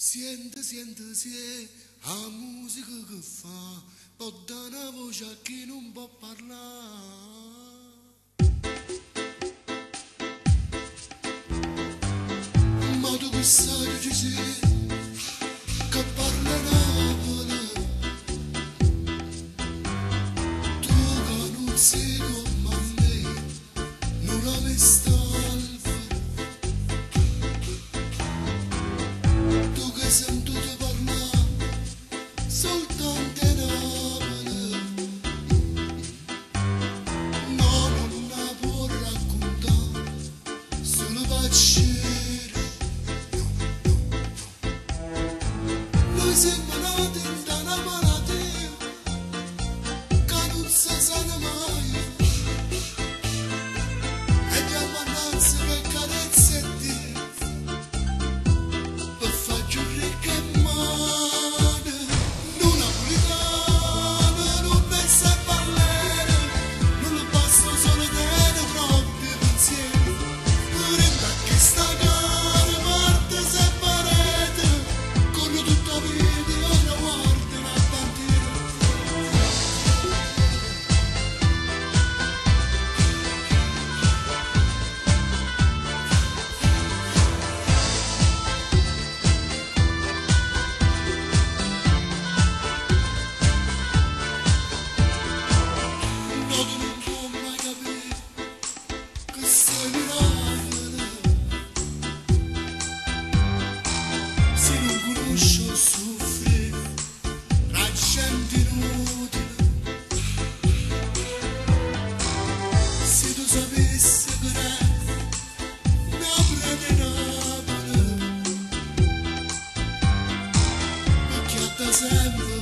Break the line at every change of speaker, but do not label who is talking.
Siente, la musica che fa, può dare una voce a chi non può parlare. Ma tu che sai chi sei, che parla Napoli, tu che non sei come me, non la mi stalfa, tu che sento di parlare soltanto in Napoli, no, non la può raccontare, solo pace. Noi siamo nati da una malattia che non si sana mai e diamo annanzi per carezze e per far giurare che male. Non napoletano, non ne sa parlare, non basta solo tenere troppi pensieri, renda che sta cara parte separate, con tutta vita io guardo una bandiera. No, tu non puoi mai capire che sei mirabile, se non conosci o soffri, la gente inutile. Se tu sapessi che Napoli è Napoli, perché da sempre